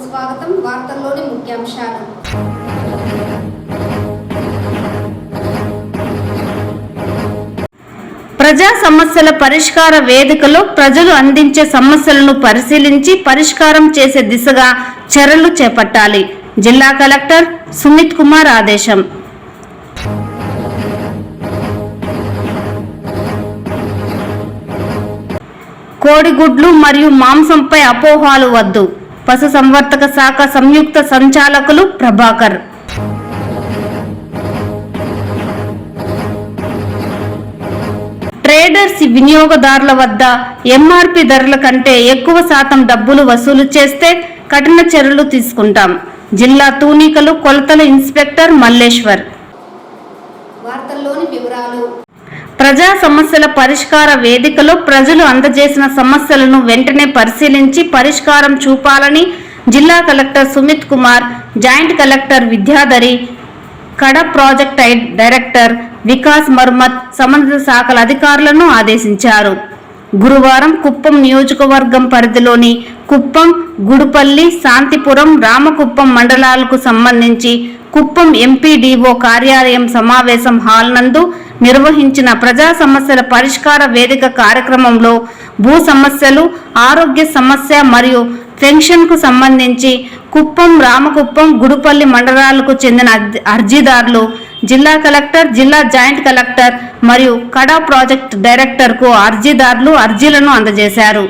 స్వాగతం. వార్తల్లోని ముఖ్యాంశాలు. ప్రజా సమస్యల పరిష్కార వేదికలో ప్రజలు అందించే సమస్యలను పరిశీలించి పరిష్కారం చేసే దిశగా చర్యలు చేపట్టాలి. జిల్లా కలెక్టర్ సుమిత్ కుమార్ ఆదేశం. కోడిగుడ్లు మరియు మాంసంపై అపోహలు వద్దు. పశుసంవర్ధక శాఖ సంయుక్త సంచాలకులు ప్రభాకర్. ట్రేడర్స్ వినియోగదారుల వద్ద ఎంఆర్పి ధరల కంటే ఎక్కువ శాతం డబ్బులు వసూలు చేస్తే కఠిన చర్యలు తీసుకుంటాం. జిల్లా తూనికలు కొలతల ఇన్స్పెక్టర్ మల్లేశ్వర్. వార్తల్లోని వివరాలు. ప్రజా సమస్యల పరిష్కార వేదికలో ప్రజలు అందజేసిన సమస్యలను వెంటనే పరిశీలించి పరిష్కారం చూపాలని జిల్లా collector Sumit Kumar, joint collector Vidyadhari, కడ ప్రాజెక్ట్ డైరెక్టర్ వికాస్ మర్మత్ సంబంధిత శాఖల అధికారులను ఆదేశించారు. గురువారం కుప్పం నియోజకవర్గం పరిధిలోని కుప్పం, గుడుపల్లి, శాంతిపురం, రామకుప్పం మండలాలకు సంబంధించి కుప్పం ఎంపీడీఓ కార్యాలయం సమావేశం హాల్ నందు నిర్వహించిన ప్రజా సమస్యల పరిష్కార వేదిక కార్యక్రమంలో భూ సమస్యలు, ఆరోగ్య సమస్య మరియు పెన్షన్కు సంబంధించి కుప్పం, రామకుప్పం, గుడుపల్లి మండలాలకు చెందిన అర్జీదారులు జిల్లా కలెక్టర్, జిల్లా జాయింట్ కలెక్టర్ మరియు కడా ప్రాజెక్ట్ డైరెక్టర్కు అర్జీదారులు అర్జీలను అందజేశారు.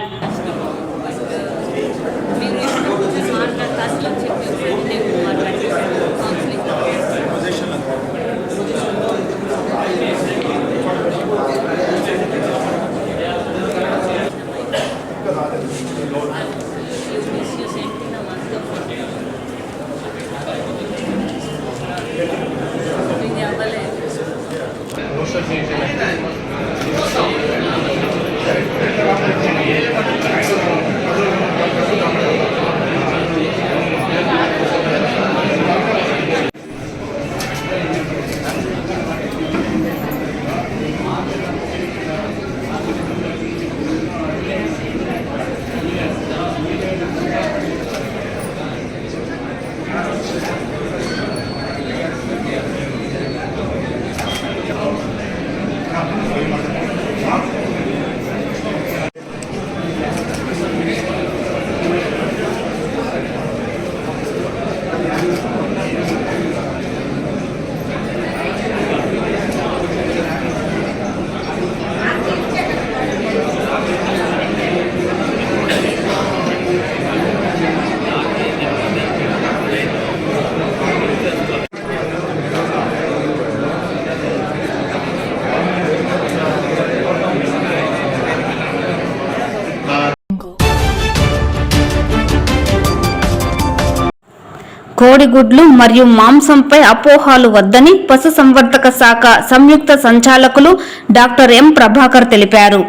కోడిగుడ్లు మరియు మాంసంపై అపోహలు వద్దని పశుసంవర్ధక శాఖ సంయుక్త సంచాలకులు డాక్టర్ ఎం ప్రభాకర్ తెలిపారు.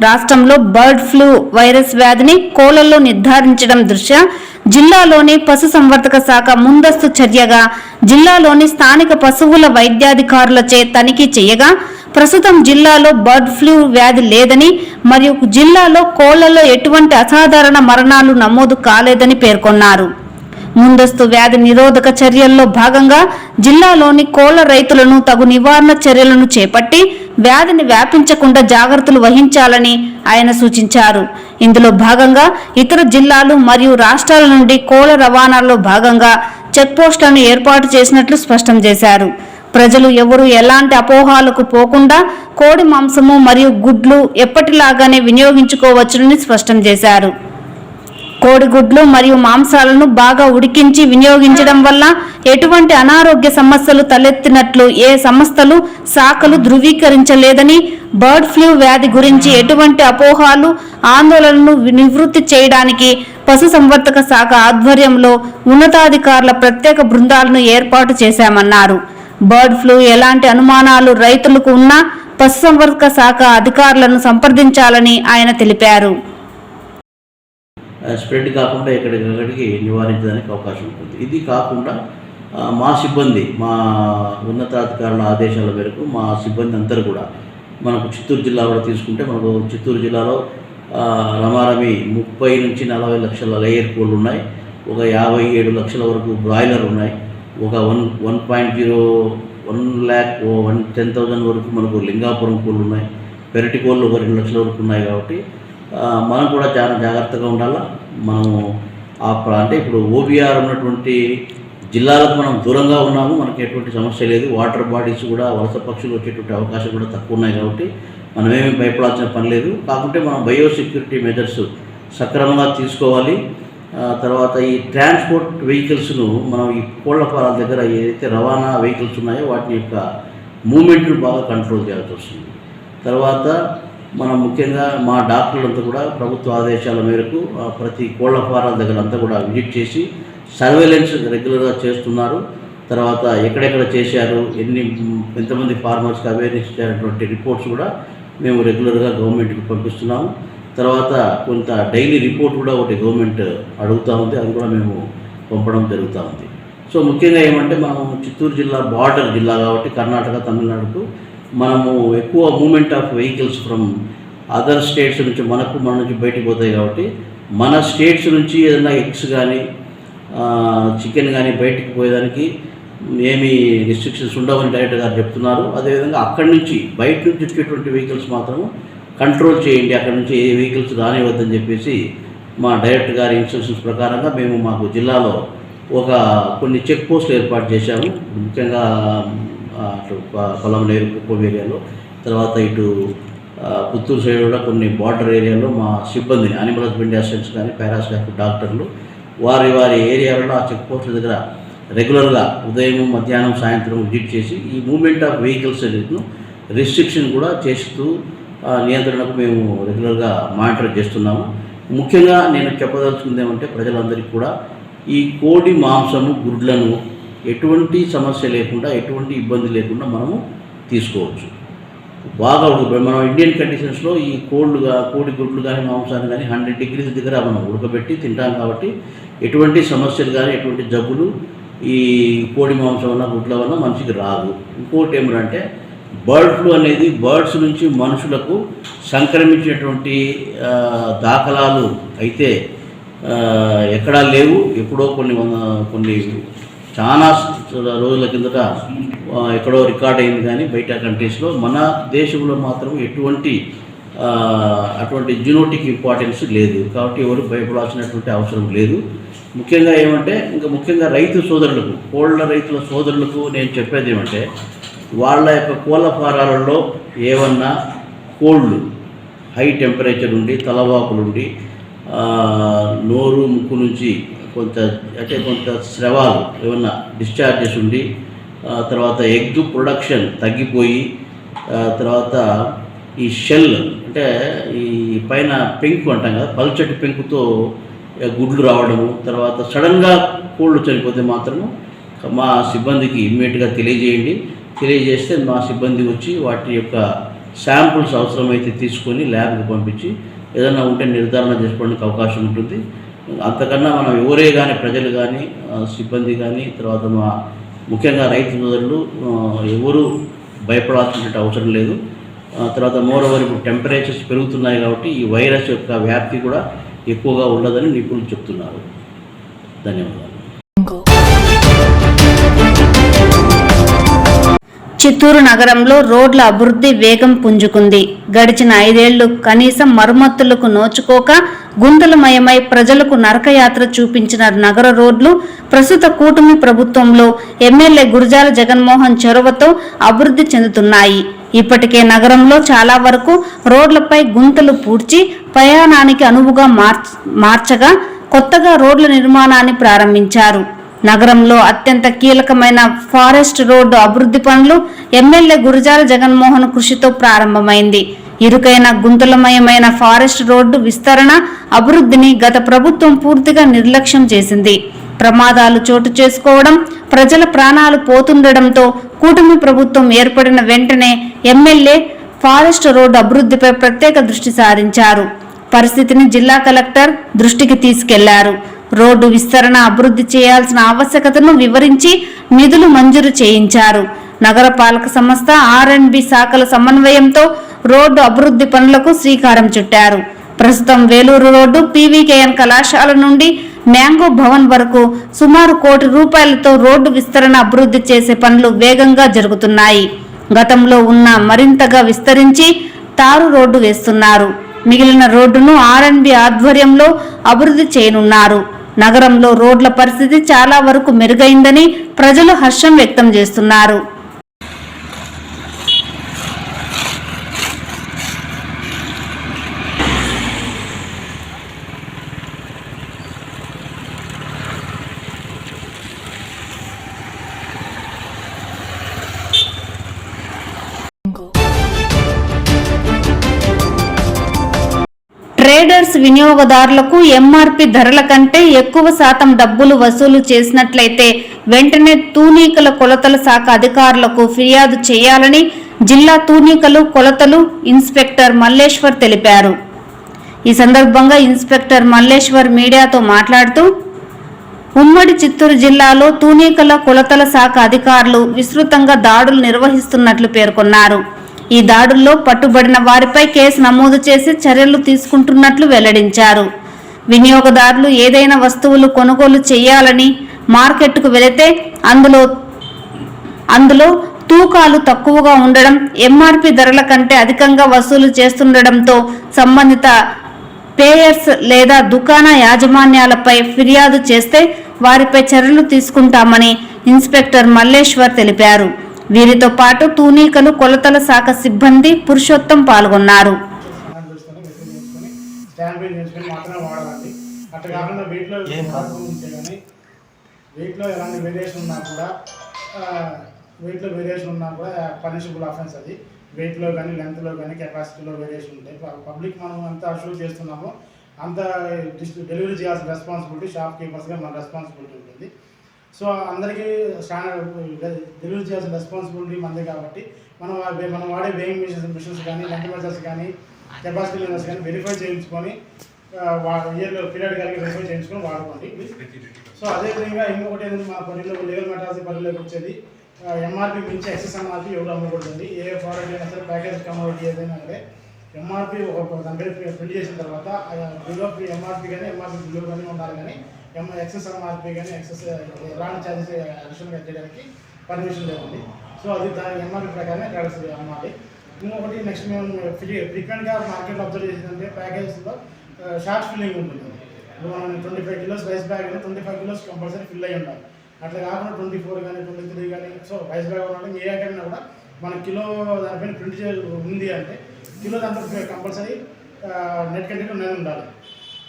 రాష్ట్రంలో బర్డ్ ఫ్లూ వైరస్ వ్యాధిని కోళ్లలో నిర్ధారించడం దృష్ట్యా జిల్లాలోని పశుసంవర్ధక శాఖ ముందస్తు చర్యగా జిల్లాలోని స్థానిక పశువుల వైద్యాధికారులచే తనిఖీ చేయగా ప్రస్తుతం జిల్లాలో బర్డ్ ఫ్లూ వ్యాధి లేదని మరియు జిల్లాలో కోళ్లలో ఎటువంటి అసాధారణ మరణాలు నమోదు కాలేదని పేర్కొన్నారు. ముందస్తు వ్యాధి నిరోధక చర్యల్లో భాగంగా జిల్లాలోని కోళ్ల రైతులను తగు నివారణ చర్యలను చేపట్టి వ్యాధిని వ్యాపించకుండా జాగ్రత్తలు వహించాలని ఆయన సూచించారు. ఇందులో భాగంగా ఇతర జిల్లాలు మరియు రాష్ట్రాల నుండి కోళ్ల రవాణాలో భాగంగా చెక్పోస్టులను ఏర్పాటు చేసినట్లు స్పష్టం చేశారు. ప్రజలు ఎవరూ ఎలాంటి అపోహలకు పోకుండా కోడి మాంసము మరియు గుడ్లు ఎప్పటిలాగానే వినియోగించుకోవచ్చునని స్పష్టం చేశారు. కోడిగుడ్లు మరియు మాంసాలను బాగా ఉడికించి వినియోగించడం వల్ల ఎటువంటి అనారోగ్య సమస్యలు తలెత్తినట్లు ఏ సంస్థలు, శాఖలు ధృవీకరించలేదని, బర్డ్ ఫ్లూ వ్యాధి గురించి ఎటువంటి అపోహలు, ఆందోళనను నివృత్తి చేయడానికి పశుసంవర్ధక శాఖ ఆధ్వర్యంలో ఉన్నతాధికారుల ప్రత్యేక బృందాలను ఏర్పాటు చేశామన్నారు. బర్డ్ ఫ్లూ ఎలాంటి అనుమానాలు రైతులకు ఉన్నా పశుసంవర్ధక శాఖ అధికారులను సంప్రదించాలని ఆయన తెలిపారు. స్ప్రెడ్ కాకుండా ఎక్కడికక్కడికి నివారించడానికి అవకాశం ఉంటుంది. ఇది కాకుండా మా సిబ్బంది, మా ఉన్నతాధికారుల ఆదేశాల మేరకు మా సిబ్బంది అందరూ కూడా మనకు చిత్తూరు జిల్లా కూడా తీసుకుంటే మనకు చిత్తూరు జిల్లాలో రమారమి 30 నుంచి 40 లక్షల లేయర్ కోళ్ళు ఉన్నాయి. ఒక 57 లక్షల వరకు బ్రాయిలర్ ఉన్నాయి. ఒక 1.10,000 వరకు మనకు లింగాపురం కోళ్ళు ఉన్నాయి. పెరటి కోళ్ళు ఒక 2 లక్షల వరకు ఉన్నాయి. కాబట్టి మనం కూడా చాలా జాగ్రత్తగా ఉండాలా. మనము అంటే ఇప్పుడు ఓబీఆర్ ఉన్నటువంటి జిల్లాలకు మనం దూరంగా ఉన్నాము, మనకి ఎటువంటి సమస్య లేదు. వాటర్ బాడీస్ కూడా వలస పక్షులు వచ్చేటువంటి అవకాశం కూడా తక్కువ ఉన్నాయి. కాబట్టి మనమేమీ భయపడాల్సిన పని లేదు. కాకుంటే మనం బయోసెక్యూరిటీ మెజర్స్ సక్రమంగా తీసుకోవాలి. తర్వాత ఈ ట్రాన్స్పోర్ట్ వెహికల్స్ను మనం ఈ కోళ్ల ఫారాల దగ్గర ఏదైతే రవాణా వెహికల్స్ ఉన్నాయో వాటిని యొక్క మూమెంట్ను బాగా కంట్రోల్ చేయాల్సి వస్తుంది. తర్వాత మనం ముఖ్యంగా మా డాక్టర్లంతా కూడా ప్రభుత్వ ఆదేశాల మేరకు ప్రతి కోళ్ల ఫారాల దగ్గర అంతా కూడా విజిట్ చేసి సర్వేలెన్స్ రెగ్యులర్గా చేస్తున్నారు. తర్వాత ఎక్కడెక్కడ చేశారు, ఎంతమంది ఫార్మర్స్కి అవేర్నెస్ ఇచ్చారనేటువంటి రిపోర్ట్స్ కూడా మేము రెగ్యులర్గా గవర్నమెంట్కి పంపిస్తున్నాము. తర్వాత కొంత డైలీ రిపోర్ట్ కూడా ఒకటి గవర్నమెంట్ అడుగుతూ ఉంది, అది కూడా మేము పంపడం జరుగుతూ ఉంది. సో ముఖ్యంగా ఏమంటే మనం చిత్తూరు జిల్లా బార్డర్ జిల్లా కాబట్టి కర్ణాటక తమిళనాడుకు మనము ఎక్కువ movement of vehicles from other states నుంచి మన నుంచి బయటికి పోతాయి. కాబట్టి మన స్టేట్స్ నుంచి ఏదైనా ఎగ్స్ కానీ చికెన్ కానీ బయటికి పోయేదానికి ఏమీ రిస్ట్రిక్షన్స్ ఉండవని డైరెక్టర్ గారు చెప్తున్నారు. అదేవిధంగా అక్కడి నుంచి బయట నుంచి వచ్చేటువంటి వెహికల్స్ మాత్రము కంట్రోల్ చేయండి, అక్కడి నుంచి ఏ వెహికల్స్ రానివ్వద్దని చెప్పేసి మా డైరెక్టర్ గారి ఇన్స్ట్రక్షన్స్ ప్రకారంగా మేము మాకు జిల్లాలో కొన్ని చెక్ పోస్టులు ఏర్పాటు చేశాము. ముఖ్యంగా అటు పొలంనేరు కుప్పం ఏరియాలో, తర్వాత ఇటు పుత్తూరు సైడ్ కూడా కొన్ని బార్డర్ ఏరియాలో మా సిబ్బందిని అనిమల్ హస్బెండరీ అసిస్టెంట్స్ కానీ పారాస్టాఫ్ డాక్టర్లు వారి ఏరియాలలో ఆ చెక్ పోస్టుల దగ్గర రెగ్యులర్గా ఉదయం మధ్యాహ్నం సాయంత్రం విజిట్ చేసి ఈ మూమెంట్ ఆఫ్ వెహికల్స్ రిస్ట్రిక్షన్ కూడా చేస్తూ నియంత్రణకు మేము రెగ్యులర్గా మానిటర్ చేస్తున్నాము. ముఖ్యంగా నేను చెప్పదలుచుకుంది ఏమంటే ప్రజలందరికీ కూడా ఈ కోడి మాంసము గుడ్లను ఎటువంటి సమస్య లేకుండా ఎటువంటి ఇబ్బంది లేకుండా మనము తీసుకోవచ్చు. బాగా మనం ఇండియన్ కండిషన్స్లో ఈ కోడి గుడ్లు కానీ మాంసాన్ని కానీ 100 degrees దగ్గర మనం ఉడకబెట్టి తింటాం. కాబట్టి ఎటువంటి సమస్యలు కానీ ఎటువంటి జబ్బులు ఈ కోడి మాంసం వల్ల గుడ్ల వల్ల మనిషికి రాదు. ఇంకోటి ఏమిటంటే బర్డ్ ఫ్లూ అనేది బర్డ్స్ నుంచి మనుషులకు సంక్రమించినటువంటి దాఖలాలు అయితే ఎక్కడా లేవు. ఎప్పుడో కొన్ని చాలా రోజుల కిందట ఎక్కడో రికార్డ్ అయింది. కానీ బయట కంట్రీస్లో మన దేశంలో మాత్రం అటువంటి జెనెటిక్ ఇంపార్టెన్స్ లేదు. కాబట్టి ఎవరు భయపడాల్సినటువంటి అవసరం లేదు. ముఖ్యంగా ఏమంటే ముఖ్యంగా రైతు సోదరులకు, కోళ్ళ రైతుల సోదరులకు నేను చెప్పేది ఏమంటే వాళ్ళ యొక్క కోళ్ళ ఫారాలలో ఏమన్నా కోళ్ళు హై టెంపరేచర్ ఉండి తలవాపులుండి నోరు ముక్కు నుంచి కొంత స్రవాలు ఏమన్నా డిశ్చార్జెస్ ఉండి తర్వాత ఎగ్ ప్రొడక్షన్ తగ్గిపోయి తర్వాత ఈ షెల్ అంటే ఈ పైన పెంకు అంటాం కదా, పల్చటి పెంకుతో గుడ్లు రావడము, తర్వాత సడన్గా కోళ్ళు చనిపోతే మాత్రము మా సిబ్బందికి ఇమ్మీడియట్గా తెలియజేస్తే మా సిబ్బంది వచ్చి వాటి యొక్క శాంపుల్స్ అవసరమైతే తీసుకొని ల్యాబ్కి పంపించి ఏదైనా ఉంటే నిర్ధారణ చేసుకోవడానికి అవకాశం ఉంటుంది. అంతకన్నా మనం ఎవరే కానీ ప్రజలు కానీ సిబ్బంది కానీ తర్వాత మా ముఖ్యంగా రైతు సోదరులు ఎవరు భయపడాల్సిన అవసరం లేదు. తర్వాత మోరోవర్ ఇప్పుడు టెంపరేచర్స్ పెరుగుతున్నాయి కాబట్టి ఈ వైరస్ యొక్క వ్యాప్తి కూడా ఎక్కువగా ఉండదని నిపుణులు చెప్తున్నారు. ధన్యవాదాలు. చిత్తూరు నగరంలో రోడ్ల అభివృద్ధి వేగం పుంజుకుంది. గడిచిన 5 ఏళ్లు కనీసం మరమ్మతులకు నోచుకోక గుంతలమయమై ప్రజలకు నరకయాత్ర చూపించిన నగర రోడ్లు ప్రస్తుత కూటమి ప్రభుత్వంలో ఎమ్మెల్యే గురజాల జగన్మోహన్ చొరవతో అభివృద్ధి చెందుతున్నాయి. ఇప్పటికే నగరంలో చాలా వరకు రోడ్లపై గుంతలు పూడ్చి ప్రయాణానికి అనువుగా మార్చగా కొత్తగా రోడ్ల నిర్మాణాన్ని ప్రారంభించారు. నగరంలో అత్యంత కీలకమైన ఫారెస్ట్ రోడ్డు అభివృద్ధి పనులు ఎమ్మెల్యే గురజాల జగన్మోహన్ కృషితో ప్రారంభమైంది. ఇరుకైన గుంతలమయమైన ఫారెస్ట్ రోడ్డు విస్తరణ అభివృద్ధిని గత ప్రభుత్వం పూర్తిగా నిర్లక్ష్యం చేసింది. ప్రమాదాలు చోటు చేసుకోవడం, ప్రజల ప్రాణాలు పోతుండటంతో కూటమి ప్రభుత్వం ఏర్పడిన వెంటనే ఎమ్మెల్యే ఫారెస్ట్ రోడ్డు అభివృద్ధిపై ప్రత్యేక దృష్టి సారించారు. పరిస్థితిని జిల్లా కలెక్టర్ దృష్టికి తీసుకెళ్లారు. రోడ్డు విస్తరణ అభివృద్ధి చేయాల్సిన ఆవశ్యకతను వివరించి నిధులు మంజూరు చేయించారు. నగరపాలక సంస్థ R&B శాఖల సమన్వయంతో రోడ్డు అభివృద్ధి పనులకు శ్రీకారం చుట్టారు. ప్రస్తుతం వేలూరు రోడ్డు PVKN కళాశాల నుండి మ్యాంగో భవన్ వరకు సుమారు 1 కోటి రూపాయలతో రోడ్డు విస్తరణ అభివృద్ధి చేసే పనులు వేగంగా జరుగుతున్నాయి. గతంలో ఉన్న మరింతగా విస్తరించి తారు రోడ్డు వేస్తున్నారు. మిగిలిన రోడ్డును R&B ఆధ్వర్యంలో అభివృద్ధి చేయనున్నారు. నగరంలో రోడ్ల పరిస్థితి చాలా వరకు మెరుగైందని ప్రజలు హర్షం వ్యక్తం చేస్తున్నారు. ట్రేడర్స్ వినియోగదారులకు ఎంఆర్పి ధరల కంటే ఎక్కువ శాతం డబ్బులు వసూలు చేసినట్లయితే వెంటనే తూనికల కొలతల శాఖ అధికారులకు ఫిర్యాదు చేయాలని జిల్లా తూనికలు కొలతలు ఇన్స్పెక్టర్ మల్లేశ్వర్ తెలిపారు. ఈ సందర్భంగా ఇన్స్పెక్టర్ మల్లేశ్వర్ మీడియాతో మాట్లాడుతూ ఉమ్మడి చిత్తూరు జిల్లాలో తూనికల కొలతల శాఖ అధికారులు విస్తృతంగా దాడులు నిర్వహిస్తున్నట్లు పేర్కొన్నారు. ఈ దాడుల్లో పట్టుబడిన వారిపై కేసు నమోదు చేసి చర్యలు తీసుకుంటున్నట్లు వెల్లడించారు. వినియోగదారులు ఏదైనా వస్తువులు కొనుగోలు చేయాలని మార్కెట్కు వెళితే అందులో తూకాలు తక్కువగా ఉండడం, ఎంఆర్పి ధరల కంటే అధికంగా వసూలు చేస్తుండటంతో సంబంధిత పేయర్స్ లేదా దుకాణ యాజమాన్యాలపై ఫిర్యాదు చేస్తే వారిపై చర్యలు తీసుకుంటామని ఇన్స్పెక్టర్ మల్లేశ్వర్ తెలిపారు. వీరితో పాటు తూనికలు కొలతల శాఖ సిబ్బంది పురుషోత్తం పాల్గొన్నారు. వేరియేషన్ ఉన్నా కూడా పనిషబుల్ ఆఫెన్స్ అది. వెయిట్లో కానీ లెంత్లో కానీ కెపాసిటీలో వేరియేషన్ ఉంటాయి. పబ్లిక్ మనం ఎంత అష్యూర్ చేస్తున్నామో అంత డెలివరీ చేయాల్సిన రెస్పాన్సిబిలిటీ షాప్ కీపర్స్గా మన రెస్పాన్సిబిలిటీ ఉంటుంది. సో అందరికీ డెలివరీ చేయాల్సిన రెస్పాన్సిబిలిటీ మనదే కాబట్టి మనం వాడే వేయింగ్ మిషన్స్ కానీ లెంత్ మెజర్స్ కానీ కెపాసిటీ మెజర్స్ కానీ వెరిఫై చేయించుకొని ఇయర్లో పీరియడ్ కలిగి వెరిఫై చేయించుకొని వాడుకోండి. సో అదేవిధంగా ఇంకొకటి ఏంటంటే మా పనిలో లీగల్ మెటాలజీ పరిధిలోకి వచ్చేది ఎంఆర్పి మించి ఎక్సెస్ ఎంఆర్పి ఎవరు అమ్మకూడదండి. ఏ ప్రోడక్ట్ అయినా సరే ప్యాకేజ్ కమోడిటీ ఏదైనా సరే ఎంఆర్పి దాని పేరు ప్రింట్ చేసిన తర్వాత బిలో ఎంఆర్పి కానీ ఎంఆర్పి బిలో కానీ ఉండాలి. కానీ ఎక్సెస్ ఎంఆర్పి కానీ ఎక్సెస్ ఎలాంటి ఛార్జెస్ అడిషనల్గా చేయడానికి పర్మిషన్ లేదండి. సో అది దాని ఎంఆర్పి ప్రకారమే ట్రేడర్స్ అమ్మాలి. ఇంకొకటి నెక్స్ట్ మేము ఫ్రీక్వెంట్గా మార్కెట్లో అబ్జర్వ్ చేసిందంటే ప్యాకేజ్లో షార్ట్ ఫిల్లింగ్ ఉంటుంది. ఇప్పుడు మనం 25 కిలోస్ రైస్ బ్యాగ్ కానీ 25 కిలోస్ కంపల్సరీ ఫిల్ అయ్యి ఉండాలి. అట్లా కాకుండా 24 కానీ 23 కానీ సో రైస్ బ్యాగ్ ఉండడం ఏ ఐటమ్ కూడా మన కిలో దానిపైన ప్రింట్ ఉంది అంటే కిలో దాంట్లో కంపల్సరీ నెట్ కంటెంట్ అనేది ఉండాలి.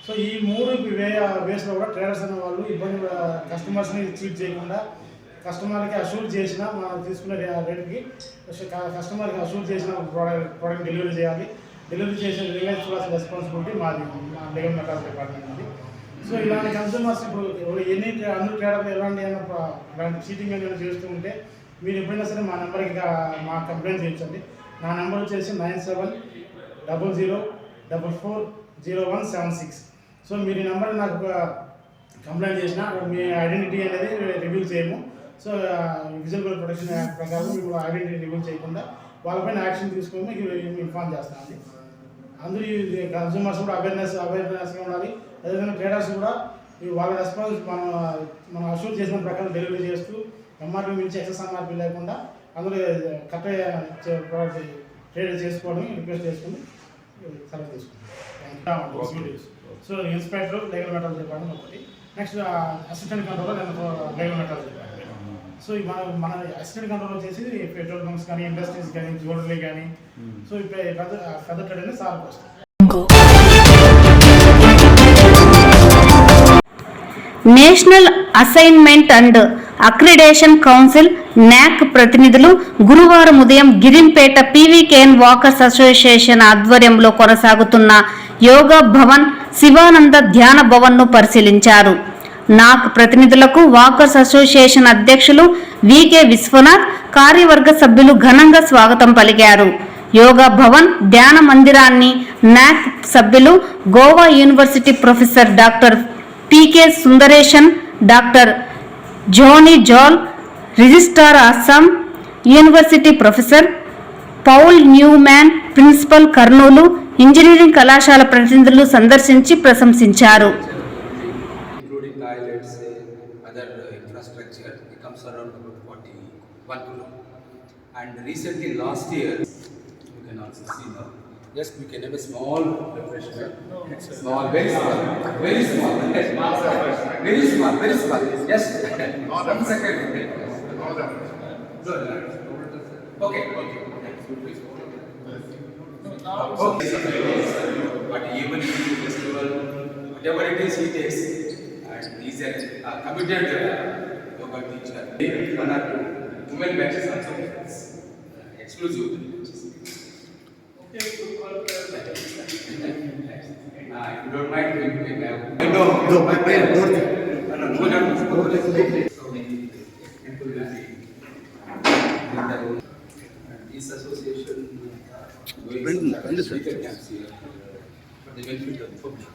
సో ఈ 3 వేస్లో కూడా ట్రేడర్స్ అనే వాళ్ళు ఇబ్బంది కస్టమర్స్ని చీట్ చేయకుండా కస్టమర్కి అష్యూర్ చేసిన మనం తీసుకునే రేట్కి కస్టమర్కి అష్యూర్ చేసిన ప్రోడక్ట్ డెలివరీ చేయాలి. డెలివరీ చేసే రియలైజ్ చూడాల్సిన రెస్పాన్సిబిలిటీ మా లీగల్ మెటాలజీ డిపార్ట్మెంట్ ఉంది. సో ఇలాంటి కన్సూమర్స్ ఇప్పుడు అందరూ ట్రేడర్లు ఇలాంటి చీటింగ్ ఏమైనా చేస్తూ ఉంటే మీరు ఎప్పుడైనా సరే మా నెంబర్కి మా కంప్లైంట్ చేయించండి. నా నెంబర్ వచ్చేసి 9700440176. సో మీరు ఈ నెంబర్ నాకు కంప్లైంట్ చేసిన మీ ఐడెంటిటీ అనేది రివీల్ చేయము. సో విజిబుల్ ప్రొటెక్షన్ యాక్ట్ ప్రకారం మీకు ఐడెంటిటీ రివీల్ చేయకుండా వాళ్ళపైన యాక్షన్ తీసుకొని మీకు ఇన్ఫార్మ్ చేస్తామండి. అందరూ కన్సూమర్స్ కూడా అవేర్నెస్గా ఉండాలి. అదేవిధంగా ట్రేడర్స్ కూడా వాళ్ళ రెస్పాన్స్ మనం అష్యూర్ చేసిన ప్రకారం డెలివరీ చేస్తూ ఎంఆర్పీ మించి ఎక్సెస్ ఎంఆర్పీ లేకుండా అందరూ కరెక్ట్ ట్రేడ్ చేసుకోవడం రిక్వెస్ట్ చేసుకుని సెలవు తీసుకుంటాం. So inspector legal metrology department ఒకటి, next assistant controller legal metrology department. So మన అసిస్టెంట్ కంట్రోల్ వచ్చేసి పెట్రోల్ బంక్స్ కానీ ఇండస్ట్రీస్ కానీ జ్యువెలరీ కానీ సో పెద్ద ట్రేడ్ అనేది సార్కి వస్తుంది. National assignment and accreditation council NAC ప్రతినిధులు గురువారం ఉదయం గిరింపేట PVKN వాకర్స్ అసోసియేషన్ ఆధ్వర్యంలో కొనసాగుతున్న యోగా భవన్ శివానంద ధ్యాన భవన్ ను పరిశీలించారు. NAC ప్రతినిధులకు వాకర్స్ అసోసియేషన్ అధ్యక్షులు VK విశ్వనాథ్, కార్యవర్గ సభ్యులు ఘనంగా స్వాగతం పలికారు. యోగా భవన్ ధ్యాన మందిరాన్ని NAC సభ్యులు Goa university professor doctor PK Sundaresan, doctor జోనీ జాల్, registrar Assam university professor Paul Newman, principal Kurnool engineering కళాశాల ప్రతినిధులు సందర్శించి ప్రశంసించారు. including 1 crore. And recently last year, you can also see now, just we can have a small refreshment. Small, very small, very small, very small, very small. Just 1 second. Okay. Okay. But even in the festival, whatever it is, he takes. And he's a committed yoga teacher. 1 or 2 women batches also happens. Exclusive batches. If you don't mind, we can have. No, so many people will be. This association doing speaker camps here for the benefit of the public.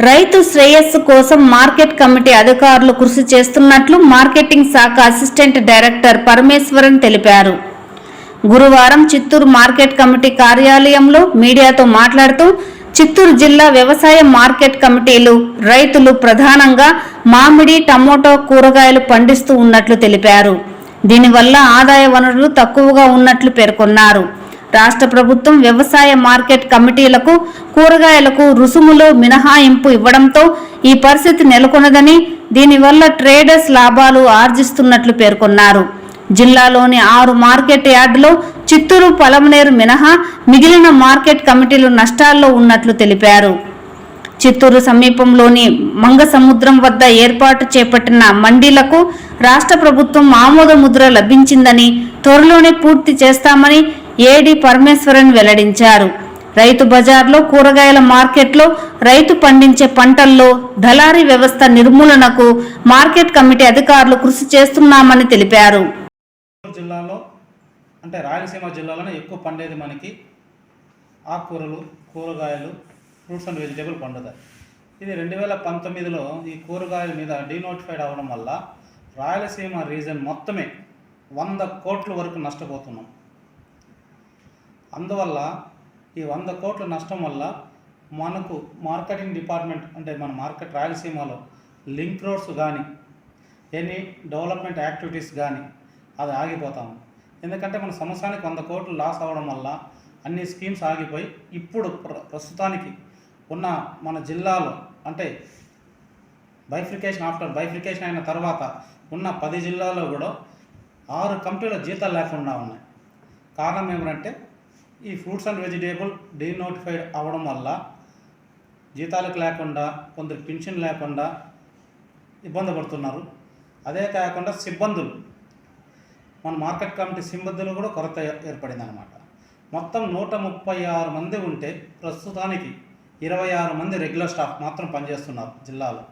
రైతు శ్రేయస్సు కోసం market committee అధికారులు కృషి చేస్తున్నట్లు marketing శాఖ assistant director Parameswaran తెలిపారు. గురువారం Chittoor market committee కార్యాలయంలో మీడియాతో మాట్లాడుతూ చిత్తూరు జిల్లా వ్యవసాయ మార్కెట్ కమిటీలు రైతులు ప్రధానంగా మామిడి, టమోటో, కూరగాయలు పండిస్తూ ఉన్నట్లు తెలిపారు. దీనివల్ల ఆదాయ వనరులు తక్కువగా ఉన్నట్లు పేర్కొన్నారు. రాష్ట్ర ప్రభుత్వం వ్యవసాయ మార్కెట్ కమిటీలకు కూరగాయలకు రుసుములో మినహాయింపు ఇవ్వడంతో ఈ పరిస్థితి నెలకొన్నదని, దీనివల్ల ట్రేడర్స్ లాభాలు ఆర్జిస్తున్నట్లు పేర్కొన్నారు. జిల్లాలోని 6 మార్కెట్ యార్డులో చిత్తూరు, పలమనేరు మినహా మిగిలిన మార్కెట్ కమిటీలు నష్టాల్లో ఉన్నట్లు తెలిపారు. చిత్తూరు సమీపంలోని మంగసముద్రం వద్ద ఏర్పాటు చేపట్టిన మండీలకు రాష్ట్ర ప్రభుత్వం ఆమోద ముద్ర లభించిందని, త్వరలోనే పూర్తి చేస్తామని ఏడీ పరమేశ్వరన్ వెల్లడించారు. రైతు బజార్లో, కూరగాయల మార్కెట్లో రైతు పండించే పంటల్లో దళారీ వ్యవస్థ నిర్మూలనకు మార్కెట్ కమిటీ అధికారులు కృషి చేస్తున్నామని తెలిపారు. జిల్లాలో అంటే రాయలసీమ జిల్లాలోనే ఎక్కువ పండేది మనకి ఆకుకూరలు, కూరగాయలు, ఫ్రూట్స్ అండ్ వెజిటేబుల్ పండుతాయి. ఇది 2019లో ఈ కూరగాయల మీద డీనోటిఫైడ్ అవ్వడం వల్ల రాయలసీమ రీజన్ మొత్తమే 100 కోట్ల వరకు నష్టపోతున్నాం. అందువల్ల ఈ 100 కోట్ల నష్టం వల్ల మనకు మార్కెటింగ్ డిపార్ట్మెంట్ అంటే మన మార్కెట్ రాయలసీమలో లింక్ రోడ్స్ కానీ ఎనీ డెవలప్మెంట్ యాక్టివిటీస్ కానీ అది ఆగిపోతాము. ఎందుకంటే మన సంవత్సరానికి 100 కోట్లు లాస్ అవ్వడం వల్ల అన్ని స్కీమ్స్ ఆగిపోయి ఇప్పుడు ప్రస్తుతానికి ఉన్న మన జిల్లాలో అంటే ఆఫ్టర్ బైఫ్రికేషన్ అయిన తర్వాత ఉన్న 10 జిల్లాల్లో కూడా 6 కమిటీల జీతాలు లేకుండా ఉన్నాయి. కారణం ఏమిటంటే ఈ ఫ్రూట్స్ అండ్ వెజిటేబుల్ డీనోటిఫైడ్ అవ్వడం వల్ల జీతాలకు లేకుండా, కొందరు పెన్షన్ లేకుండా ఇబ్బంది పడుతున్నారు. అదే కాకుండా సిబ్బందులు, మన మార్కెట్ కమిటీ సిబ్బందులు కూడా కొరత ఏర్పడింది అన్నమాట. మొత్తం 136 మంది ఉంటే ప్రస్తుతానికి 26 మంది రెగ్యులర్ స్టాఫ్ మాత్రం పనిచేస్తున్నారు జిల్లాలో.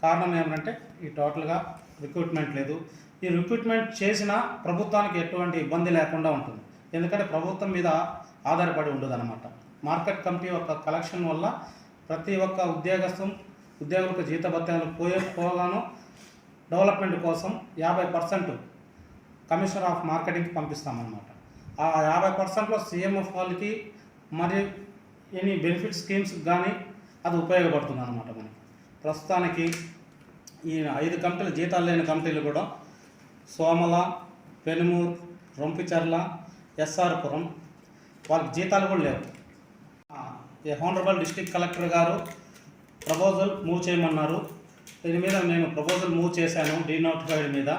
కారణం ఏమిటంటే ఈ టోటల్గా రిక్రూట్మెంట్ లేదు. ఈ రిక్రూట్మెంట్ చేసినా ప్రభుత్వానికి ఎటువంటి ఇబ్బంది లేకుండా ఉంటుంది. ఎందుకంటే ప్రభుత్వం మీద ఆధారపడి ఉండదు అన్నమాట. మార్కెట్ కమిటీ యొక్క కలెక్షన్ వల్ల ప్రతి ఒక్క ఉద్యోగులకు జీతభత్యాలు పోగాను డెవలప్మెంట్ కోసం 50% కమిషనర్ ఆఫ్ మార్కెటింగ్కి పంపిస్తామన్నమాట. ఆ 50%లో సిఎంఎఫ్ వాళ్ళకి మరియు ఎనీ బెనిఫిట్ స్కీమ్స్ కానీ అది ఉపయోగపడుతుంది అన్నమాట. మనకి ప్రస్తుతానికి ఈ 5 కమిటీలు జీతాలు లేని కమిటీలు కూడా సోమల, పెనుమూరు, రొంపిచర్ల, ఎస్ఆర్పురం వాళ్ళకి జీతాలు కూడా లేవు. హానరబుల్ డిస్ట్రిక్ట్ కలెక్టర్ గారు ప్రపోజల్ మూవ్ చేయమన్నారు. దీని మీద నేను ప్రపోజల్ మూవ్ చేశాను డీనోటిఫైడ్ మీద.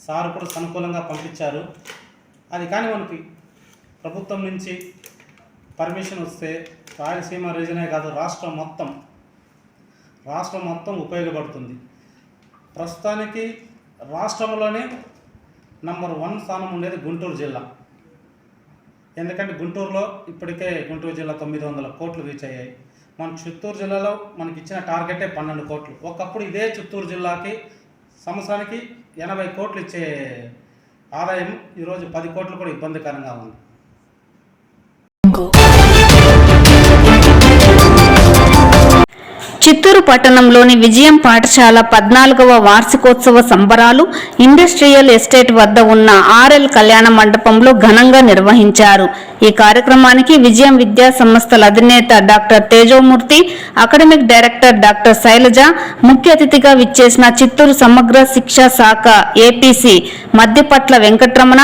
సార్ కూడా అనుకూలంగా పంపించారు. అది కానీ మనకి ప్రభుత్వం నుంచి పర్మిషన్ వస్తే రాయలసీమ రీజనే కాదు రాష్ట్రం మొత్తం ఉపయోగపడుతుంది. ప్రస్తుతానికి రాష్ట్రంలోనే నంబర్ 1 స్థానం ఉండేది గుంటూరు జిల్లా. ఎందుకంటే గుంటూరులో ఇప్పటికే గుంటూరు జిల్లా 900 కోట్లు రీచ్ అయ్యాయి. మన చిత్తూరు జిల్లాలో మనకి ఇచ్చిన టార్గెటే 12 కోట్లు. ఒకప్పుడు ఇదే చిత్తూరు జిల్లాకి సంవత్సరానికి 80 కోట్లు ఇచ్చే ఆదాయం ఈరోజు 10 కోట్లు కూడా ఇబ్బందికరంగా ఉంది. చిత్తూరు పట్టణంలోని విజయం పాఠశాల 14వ వార్షికోత్సవ సంబరాలు ఇండస్ట్రియల్ ఎస్టేట్ వద్ద ఉన్న ఆర్ఎల్ కళ్యాణ మండపంలో ఘనంగా నిర్వహించారు. ఈ కార్యక్రమానికి విజయం విద్యా సంస్థల అధినేత doctor Tejomurthy, academic director doctor Sailaja, ముఖ్య అతిథిగా విచ్చేసిన చిత్తూరు సమగ్ర శిక్షా శాఖ ఏపీసీ మద్దిపట్ల వెంకటరమణ,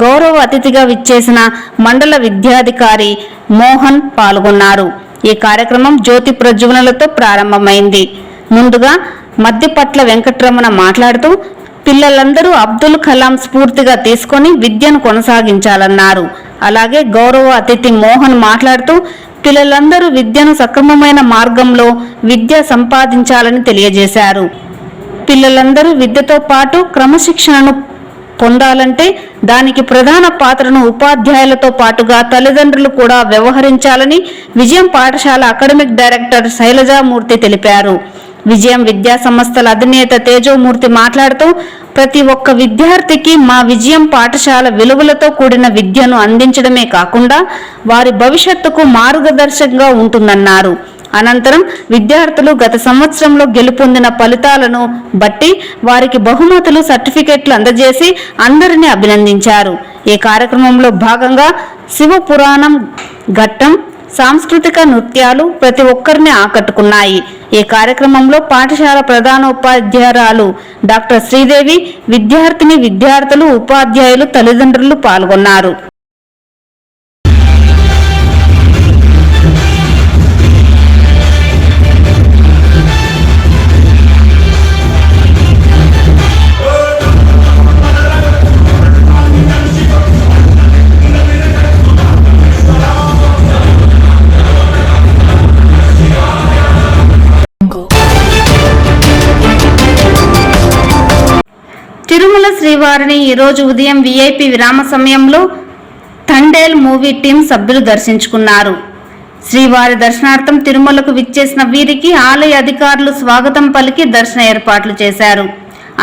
గౌరవ అతిథిగా విచ్చేసిన మండల విద్యాధికారి మోహన్ పాల్గొన్నారు. ఈ కార్యక్రమం జ్యోతి ప్రజ్వలనలతో ప్రారంభమైంది. ముందుగా మద్దిపట్ల వెంకటరమణ మాట్లాడుతూ పిల్లలందరూ అబ్దుల్ కలాం స్ఫూర్తిగా తీసుకొని విద్యను కొనసాగించాలన్నారు. అలాగే గౌరవ అతిథి మోహన్ మాట్లాడుతూ పిల్లలందరూ విద్యను సక్రమమైన మార్గంలో విద్య సంపాదించాలని తెలియజేశారు. పిల్లలందరూ విద్యతో పాటు క్రమశిక్షణను పొందాలంటే దానికి ప్రధాన పాత్రను ఉపాధ్యాయులతో పాటుగా తల్లిదండ్రులు కూడా వ్యవహరించాలని విజయం పాఠశాల అకాడమిక్ డైరెక్టర్ శైలజామూర్తి తెలిపారు. విజయం విద్యా సంస్థల అధినేత తేజోమూర్తి మాట్లాడుతూ ప్రతి ఒక్క విద్యార్థికి మా విజయం పాఠశాల విలువలతో కూడిన విద్యను అందించడమే కాకుండా వారి భవిష్యత్తుకు మార్గదర్శకంగా ఉంటుందన్నారు. అనంతరం విద్యార్థులు గత సంవత్సరంలో గెలుపొందిన ఫలితాలను బట్టి వారికి బహుమతులు, సర్టిఫికెట్లు అందజేసి అందరినీ అభినందించారు. ఈ కార్యక్రమంలో భాగంగా శివపురాణం ఘట్టం, సాంస్కృతిక నృత్యాలు ప్రతి ఒక్కరిని ఆకట్టుకున్నాయి. ఈ కార్యక్రమంలో పాఠశాల ప్రధానోపాధ్యాయురాలు డాక్టర్ శ్రీదేవి, విద్యార్థులు, ఉపాధ్యాయులు, తల్లిదండ్రులు పాల్గొన్నారు. తిరుమల శ్రీవారిని ఈరోజు ఉదయం వీఐపీ విరామ సమయంలో థండేల్ మూవీ టీం సభ్యులు దర్శించుకున్నారు. శ్రీవారి దర్శనార్థం తిరుమలకు విచ్చేసిన వీరికి ఆలయ అధికారులు స్వాగతం పలికి దర్శన ఏర్పాట్లు చేశారు.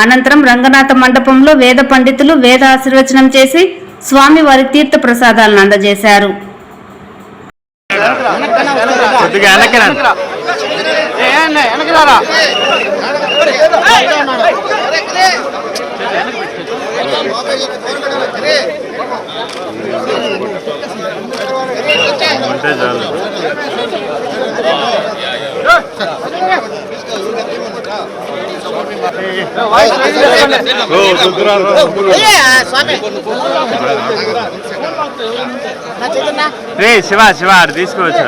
అనంతరం రంగనాథ మండపంలో వేద పండితులు వేద ఆశీర్వచనం చేసి స్వామివారి తీర్థ ప్రసాదాలను అందజేశారు. శివ శివ తీసుకోవచ్చు.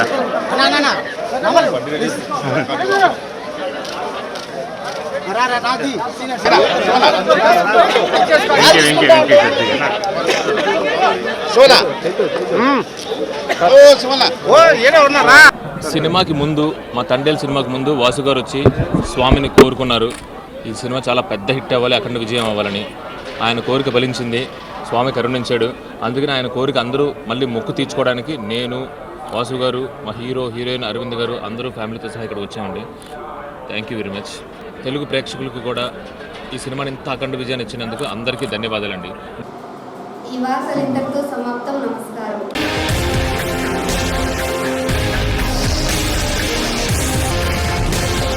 సినిమాకి ముందు, మా తండేల్ సినిమాకి ముందు వాసు గారు వచ్చి స్వామిని కోరుకున్నారు. ఈ సినిమా చాలా పెద్ద హిట్ అవ్వాలి, అఖండ విజయం అవ్వాలని. ఆయన కోరిక ఫలించింది, స్వామి కరుణించాడు. అందుకని ఆయన కోరిక అందరూ మళ్ళీ మొక్కు తీర్చుకోవడానికి నేను, వాసు గారు, మా హీరోయిన్ అరవింద్ గారు అందరూ ఫ్యామిలీతో సహా ఇక్కడ వచ్చామండి. Thank you very much. Telugu ప్రేక్షకులకు కూడా ఈ సినిమాని ఇంత అఖండ విజయాన్ని ఇచ్చినందుకు అందరికీ ధన్యవాదాలండి. ఈ వార్తలు ఇంతటితో సమాప్తం.